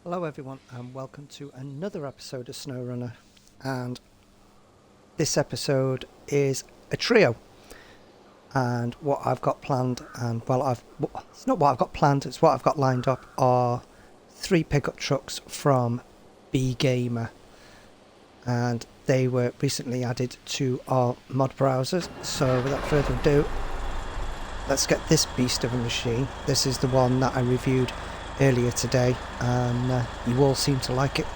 Hello everyone and welcome to another episode of Snowrunner, and this episode is a trio. And what I've got planned, it's not what I've got planned, it's what I've got lined up, are 3 pickup trucks from Bgamer, and they were recently added to our mod browsers. So without further ado, let's get this beast of a machine. This is the one that I reviewed earlier today, and you all seem to like it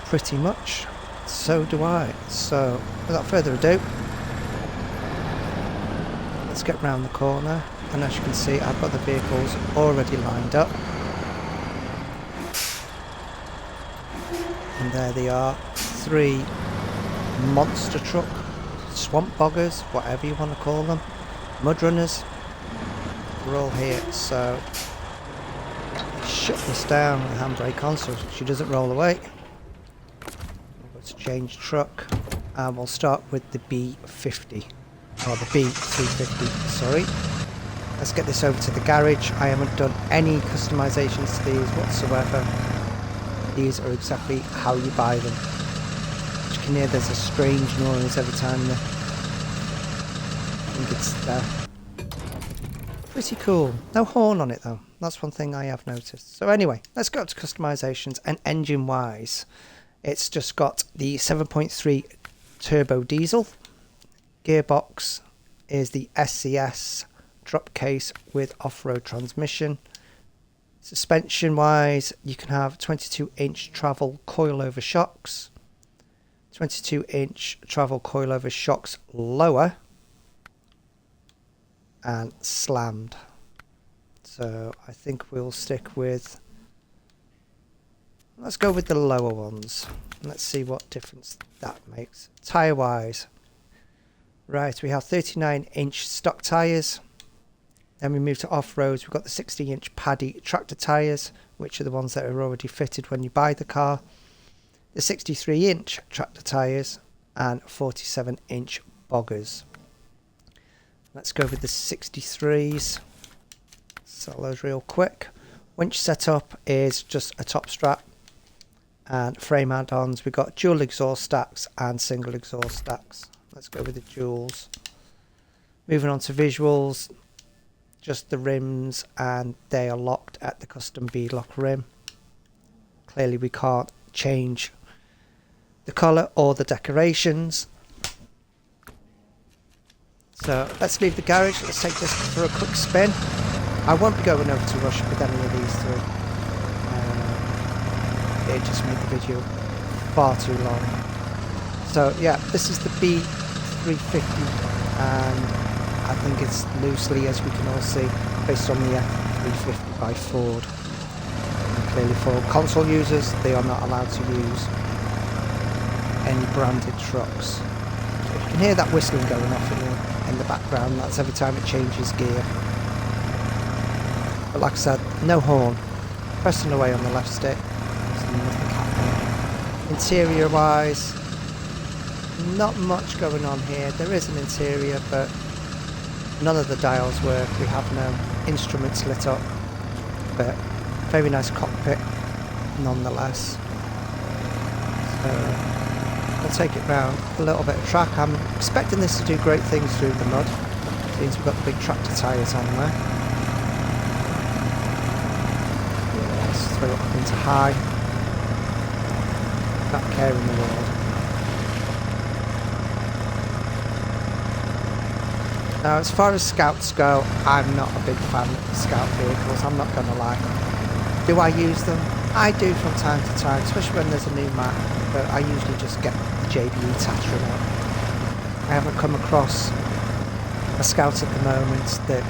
pretty much. So do I. So without further ado, let's get round the corner, and as you can see, I've got the vehicles already lined up, and there they are, 3 monster truck, swamp boggers, whatever you want to call them, mud runners. We're all here. So shut this down with the handbrake on so she doesn't roll away. Let's change truck, and we'll start with the B50, or the B350, sorry. Let's get this over to the garage. I haven't done any customizations to these whatsoever. These are exactly how you buy them. As you can hear, there's a strange noise every time I think it's pretty cool. No horn on it though. That's one thing I have noticed. So anyway, let's go to customizations. And engine wise, it's just got the 7.3 turbo diesel. Gearbox is the SCS drop case with off-road transmission. Suspension wise, you can have 22-inch travel coilover shocks, 22-inch travel coilover shocks lower, and slammed. So I think we'll stick with, let's go with the lower ones. Let's see what difference that makes. Tyre wise, right, we have 39-inch stock tyres. Then we move to off-roads. We've got the 60-inch paddy tractor tyres, which are the ones that are already fitted when you buy the car, the 63-inch tractor tyres, and 47-inch boggers. Let's go with the 63s. Sell those real quick. Winch setup is just a top strap, and frame add-ons, we've got dual exhaust stacks and single exhaust stacks. Let's go with the duals. Moving on to visuals, just the rims, and they are locked at the custom beadlock rim. Clearly we can't change the colour or the decorations. So let's leave the garage. Let's take this for a quick spin. I won't be going over to Russia with any of these 3. It just made the video far too long. So yeah, this is the B350, and I think it's loosely, as we can all see, based on the F350 by Ford. And clearly for console users, they are not allowed to use any branded trucks. So you can hear that whistling going off in the background. That's every time it changes gear. But like I said, no horn. Pressing away on the left stick. There's nothing happening. Interior wise, not much going on here. There is an interior, but none of the dials work. We have no instruments lit up, but very nice cockpit nonetheless. So we'll take it round a little bit of track. I'm expecting this to do great things through the mud. It means we've got the big tractor tyres on there. Let's throw it up into high. Not a care in the world. Now, as far as scouts go, I'm not a big fan of scout vehicles, I'm not going to lie. Do I use them? I do from time to time, especially when there's a new map, but I usually just get the JBE Tatran out. I haven't come across a scout at the moment that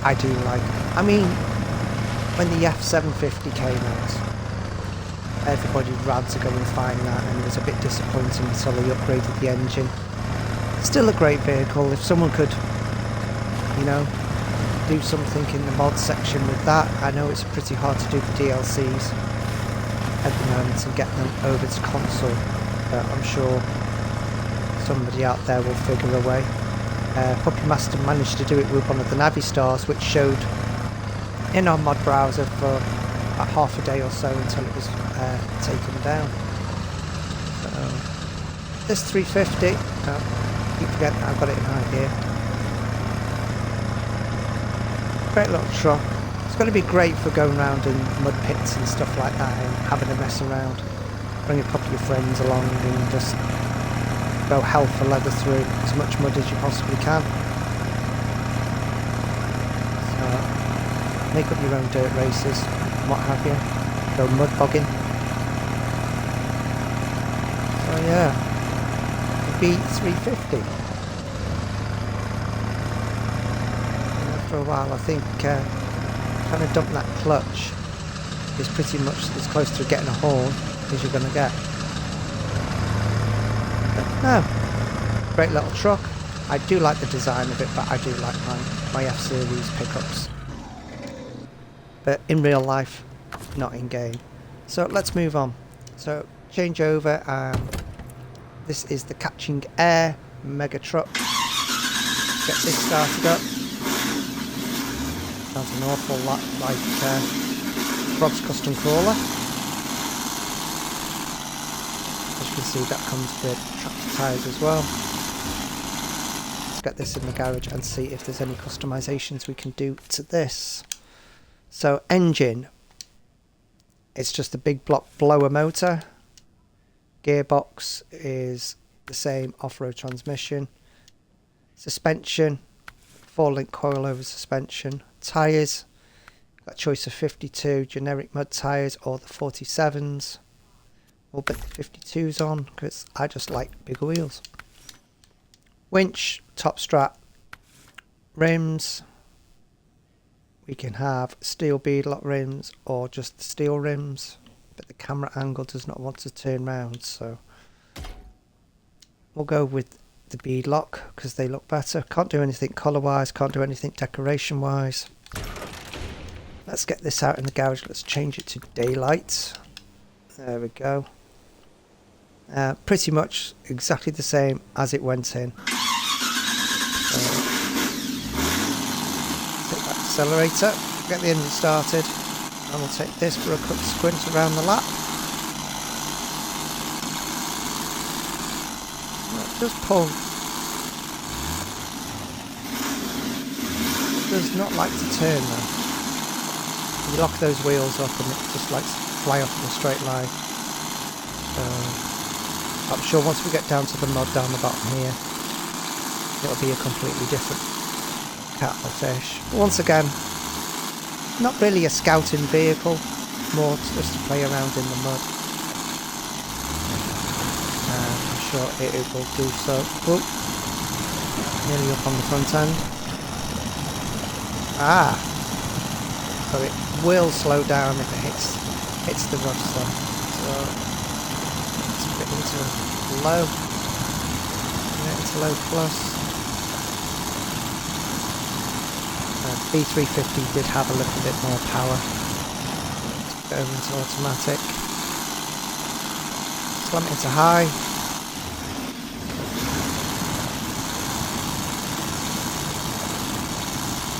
I do like. I mean, when the F750 came out, everybody ran to go and find that, and it was a bit disappointing until they upgraded the engine. Still a great vehicle. If someone could, you know, do something in the mod section with that. I know it's pretty hard to do the DLCs at the moment and get them over to console, but I'm sure somebody out there will figure a way. Puppy Master managed to do it with one of the Navi Stars, which showed in our mod browser for about half a day or so until it was taken down. So this 350, keep forgetting I've got it in high gear. Great little truck. It's going to be great for going around in mud pits and stuff like that and having a mess around. Bring a couple of your friends along and just go hell for leather through as much mud as you possibly can. So make up your own dirt races and what have you. Go mud bogging. So yeah, B350. After a while I think trying to dump that clutch is pretty much as close to getting a horn as you're going to get. But no, great little truck. I do like the design of it, but I do like my F-Series pickups. But in real life, not in game. So let's move on. So change over. This is the Catching Air Mega Truck. Get this started up. Sounds an awful lot like Frog's Custom Crawler. As you can see, that comes with tractor tyres as well. Let's get this in the garage and see if there's any customisations we can do to this. So engine, it's just a big block blower motor. Gearbox is the same off-road transmission. Suspension, 4-link coilover suspension. Tyres, got a choice of 52 generic mud tyres or the 47s. We'll put the 52s on because I just like bigger wheels. Winch, top strap, rims. We can have steel beadlock rims or just the steel rims, but the camera angle does not want to turn round, so we'll go with the beadlock because they look better. Can't do anything colour wise, can't do anything decoration wise. Let's get this out in the garage. Let's change it to daylight. There we go. Pretty much exactly the same as it went in. So, take that accelerator, get the engine started, and we'll take this for a quick squint around the lap. Just pull. It does not like to turn though. You lock those wheels up and it just likes to fly off in a straight line. I'm sure once we get down to the mud down the bottom here, it'll be a completely different kettle of fish. But once again, not really a scouting vehicle, more just to play around in the mud. I'm sure it will do so. Oh, nearly up on the front end. So it will slow down if it hits the rust then. So let's put it into low, into low plus. B350 did have a little bit more power. Let's go into automatic. Slam it into high.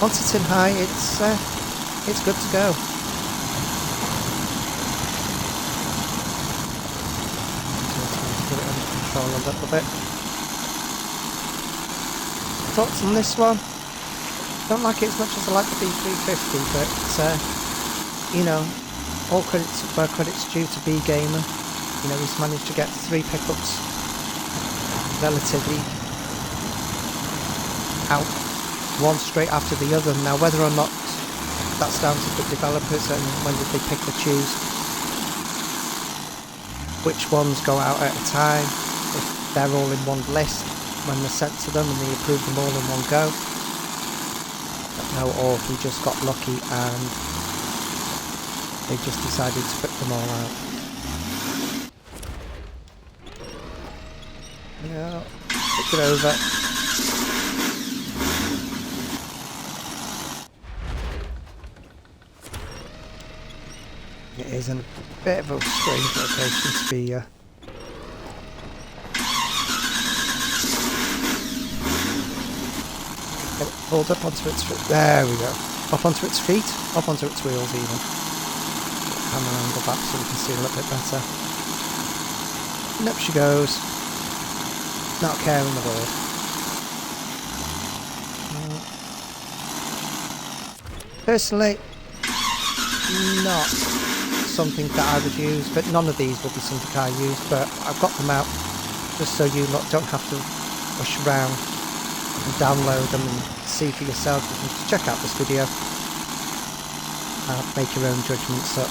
Once it's in high, it's good to go. Get it under control a little bit. Thoughts on this one? Don't like it as much as I like the B350, but you know, all credits where credit's due to Bgamer. You know, he's managed to get 3 pickups relatively out, one straight after the other. Now whether or not that's down to the developers and when did they pick or choose which ones go out at a time, if they're all in one list when they're sent to them and they approve them all in one go. No, or if we just got lucky and they just decided to put them all out. Yeah, pick it over. It is in a bit of a strange location to be get it pulled up onto its feet. There we go. Up onto its feet, up onto its wheels even. camera angle back so we can see a little bit better. And up she goes. Not caring the world. Personally, not something that I would use, but none of these will be something I use, but I've got them out just so you lot don't have to rush around and download them and see for yourself. You can check out this video and make your own judgments up.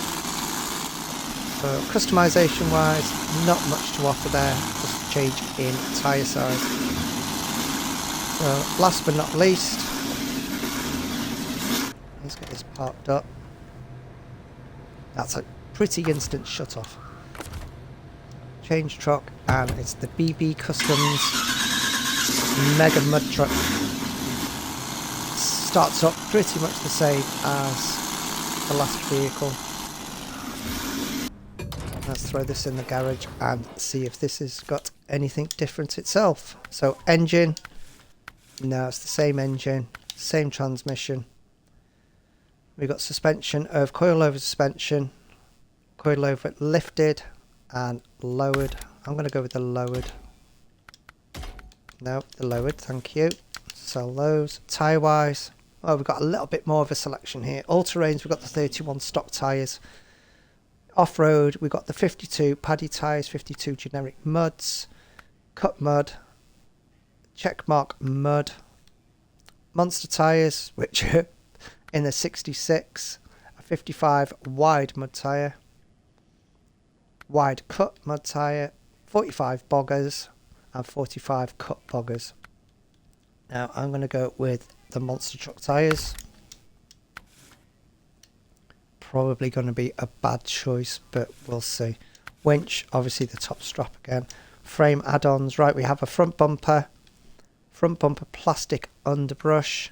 So customization wise, not much to offer there, just a change in tyre size. So last but not least, let's get this parked up. That's a pretty instant shut off. Change truck, and it's the BB Customs Mega Mud Truck. Starts up pretty much the same as the last vehicle. Let's throw this in the garage and see if this has got anything different itself. So engine, no, it's the same engine, same transmission. We've got suspension of coilover suspension, coilover lifted and lowered. I'm going to go with the lowered. No, the lowered, thank you. Sell those. Tyre wise, well, we've got a little bit more of a selection here. All terrains, we've got the 31 stock tyres. Off road, we've got the 52 paddy tyres, 52 generic muds, cut mud, check mark mud, monster tyres, which are in the 66, a 55 wide mud tyre, wide cut mud tyre, 45 boggers and 45 cut boggers. Now I'm going to go with the monster truck tyres. Probably going to be a bad choice, but we'll see. Winch, obviously the top strap again. Frame add-ons, right, we have a front bumper plastic underbrush,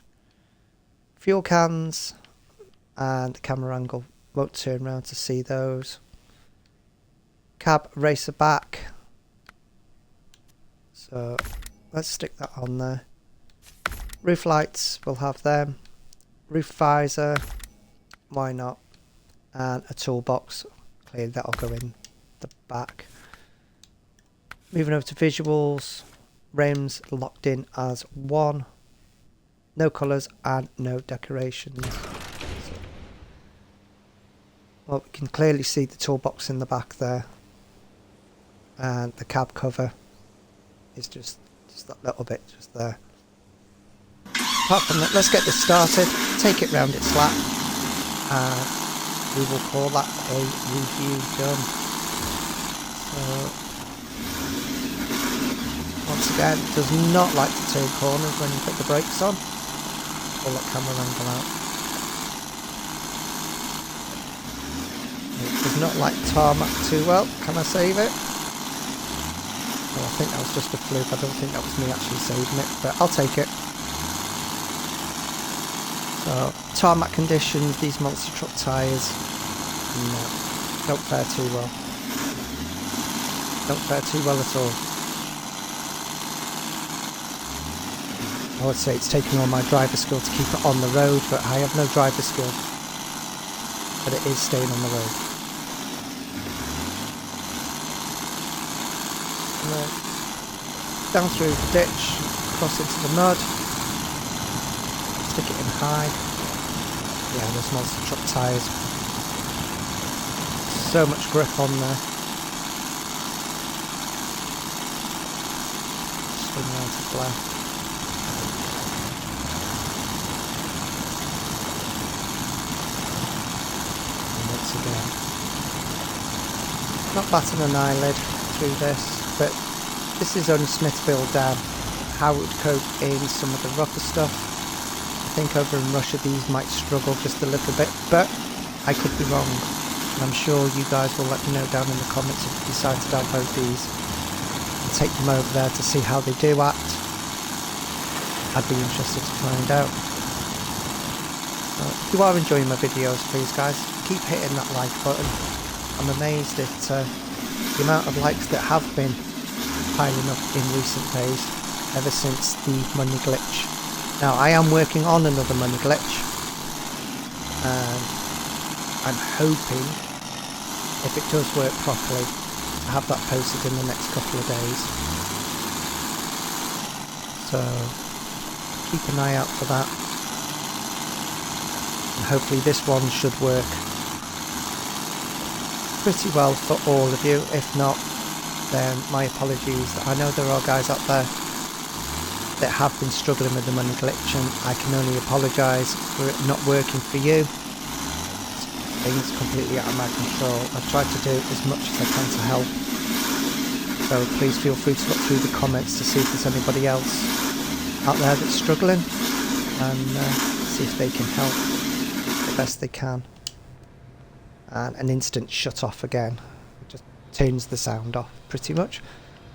fuel cans, and the camera angle won't turn around to see those. Cab racer back, so let's stick that on there. Roof lights, we'll have them. Roof visor, why not? And a toolbox, clearly that'll go in the back. Moving over to visuals, rims locked in as one, no colours and no decorations. Well, we can clearly see the toolbox in the back there, and the cab cover is just that little bit just there. Apart from that, let's get this started, take it round its lap, and we will call that a review done. So, once again, it does not like to turn corners when you put the brakes on. Pull that camera angle out. It does not like tarmac too well. Can I save it? Oh, I think that was just a fluke. I don't think that was me actually saving it, but I'll take it. So, tarmac conditions, these monster truck tyres, no, don't fare too well. Don't fare too well at all. I would say it's taking all my driver skill to keep it on the road, but I have no driver skill. But it is staying on the road. And then down through the ditch, cross into the mud. Stick it in high. Yeah, those monster truck tyres. So much grip on there. Swing around to the left. And once again, not batting an eyelid through this, but this is only Smithfield down. How it would cope in some of the rougher stuff. I think over in Russia these might struggle just a little bit, but I could be wrong. And I'm sure you guys will let me know down in the comments if you decide to download these and take them over there to see how they do act. I'd be interested to find out. So if you are enjoying my videos, please guys, keep hitting that like button. I'm amazed at the amount of likes that have been piling up in recent days ever since the money glitch. Now I am working on another money glitch, and I'm hoping if it does work properly, I have that posted in the next couple of days. So keep an eye out for that. And hopefully this one should work pretty well for all of you. If not, then my apologies. I know there are guys out there that have been struggling with the money glitch, and I can only apologise for it not working for you. Things completely out of my control. I've tried to do as much as I can to help, so please feel free to look through the comments to see if there's anybody else out there that's struggling, and see if they can help the best they can. And an instant shut off again, it just turns the sound off pretty much.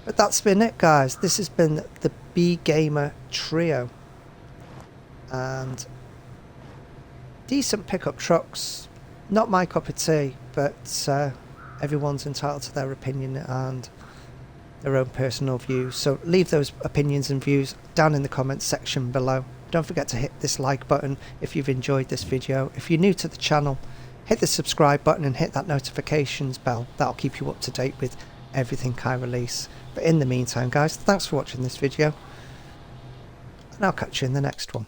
But that's been it, guys. This has been the Bgamer trio, and decent pickup trucks. Not my cup of tea, but everyone's entitled to their opinion and their own personal views. So leave those opinions and views down in the comments section below. Don't forget to hit this like button if you've enjoyed this video. If you're new to the channel, hit the subscribe button and hit that notifications bell. That'll keep you up to date with everything I release. But in the meantime, guys, thanks for watching this video, and I'll catch you in the next one.